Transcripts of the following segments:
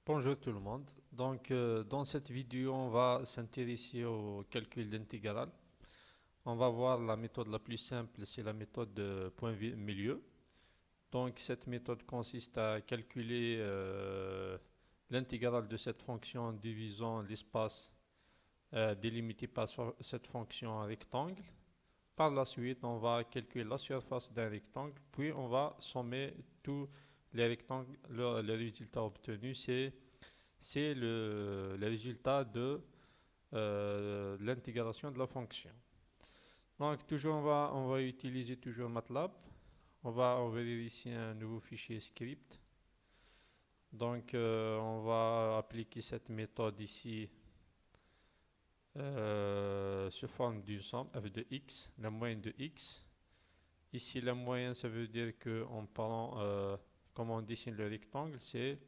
Bonjour tout le monde. Dans cette vidéo, on va s'intéresser au calcul d'intégrale. On va voir la méthode la plus simple, c'est la méthode de milieu. Donc, cette méthode consiste à calculer l'intégrale de cette fonction en divisant l'espace délimité par cette fonction en rectangle. Par la suite, on va calculer la surface d'un rectangle, puis on va sommer tous les rectangles. Le résultat obtenu, c'est le résultat de l'intégration de la fonction. Donc toujours on va utiliser toujours MATLAB. On va ouvrir ici un nouveau fichier script. On va appliquer cette méthode ici sous forme d'une somme f de x, la moyenne de x. Ici la moyenne, ça veut dire que en parlant comme on dessine le rectangle, c'est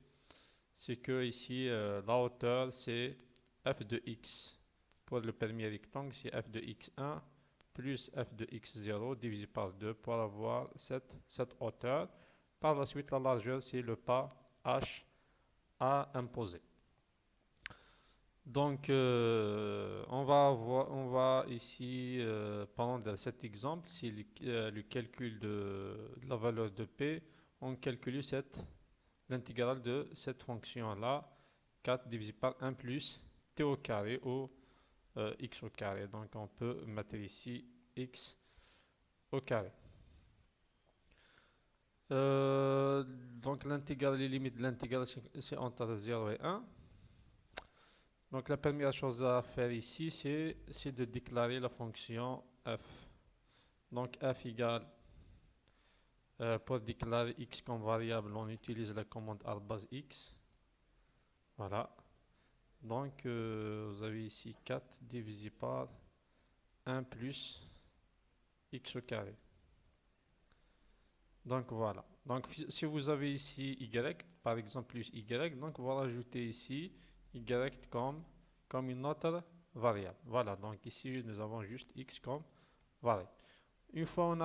que ici la hauteur c'est f de x. Pour le premier rectangle, c'est f de x1 plus f de x0 divisé par 2 pour avoir cette hauteur. Par la suite, la largeur, c'est le pas h à imposer. On va ici, prendre cet exemple, c'est le calcul de la valeur de p. On calcule l'intégrale de cette fonction-là, 4 divisé par 1 plus t au carré ou x au carré. Donc on peut mettre ici x au carré. Donc l'intégrale, les limites de l'intégrale, c'est entre 0 et 1. Donc la première chose à faire ici, c'est de déclarer la fonction f. Donc f égale, pour déclarer x comme variable, on utilise la commande arrobase x. Voilà. Vous avez ici 4 divisé par 1 plus x au carré. Donc voilà. Donc si vous avez ici y, par exemple plus y, donc vous rajoutez ici y comme une autre variable. Voilà, donc ici nous avons juste x comme variable. Une fois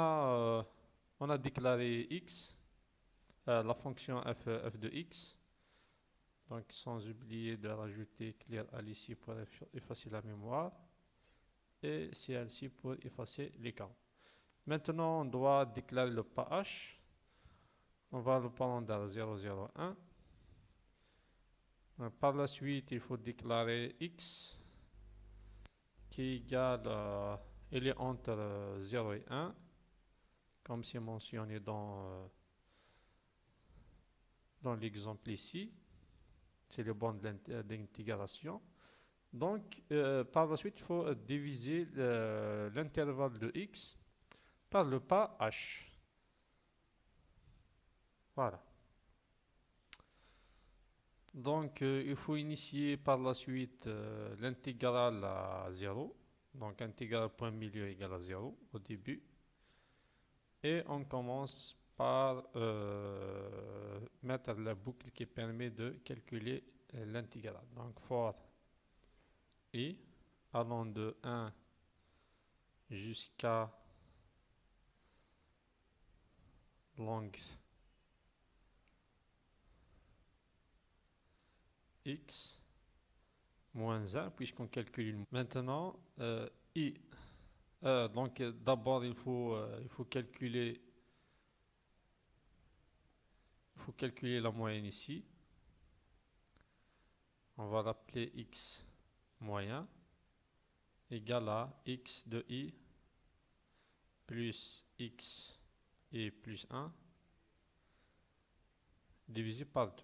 on a déclaré x, la fonction f de x, donc sans oublier de rajouter clear all ici pour effacer la mémoire et celle-ci pour effacer l'écart. Maintenant on doit déclarer le pas h. On va le prendre dans 0,01. Par la suite, il faut déclarer x qui est égal à, il est entre 0 et 1, comme c'est mentionné dans l'exemple ici. C'est le bond d'intégration. Par la suite, il faut diviser l'intervalle de x par le pas h. Voilà. Il faut initier par la suite l'intégrale à 0. Donc, intégrale point milieu égale à 0 au début. Et on commence par mettre la boucle qui permet de calculer l'intégrale. Donc, for i allant de 1 jusqu'à length x moins 1, puisqu'on calcule maintenant i. D'abord, il faut calculer la moyenne ici. On va l'appeler x moyen égale à x de i plus x et plus 1 divisé par 2.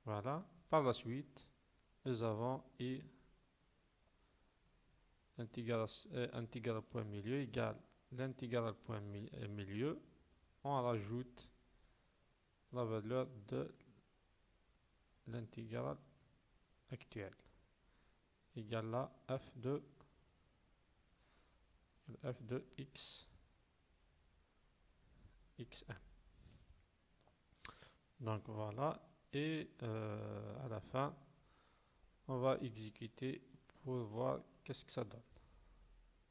Voilà. Par la suite, nous avons i intégrale point milieu égale l'intégrale point milieu. On rajoute la valeur de l'intégrale actuelle égale à f de x1. Donc voilà. Et à la fin, on va exécuter pour voir qu'est-ce que ça donne.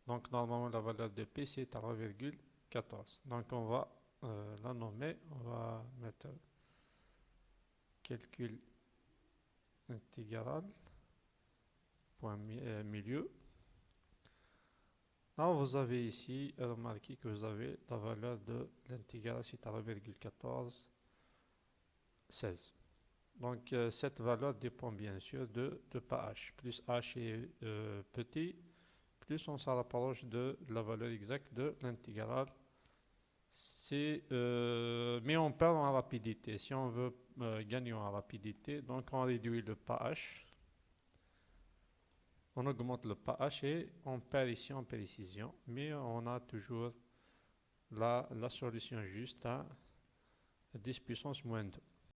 Donc normalement la valeur de p c'est 3,4. 14. Donc on va la nommer, on va mettre calcul intégral, point milieu. Là, vous avez ici, remarquez que vous avez la valeur de l'intégrale, c'est à 1,1416. Donc cette valeur dépend bien sûr de pas h. Plus h est petit, plus on se rapproche de la valeur exacte de l'intégrale. Mais on perd en rapidité. Si on veut gagner en rapidité, donc on réduit le pas h, on augmente le pas h et on perd ici en précision, mais on a toujours la solution juste à 10 puissance moins 2.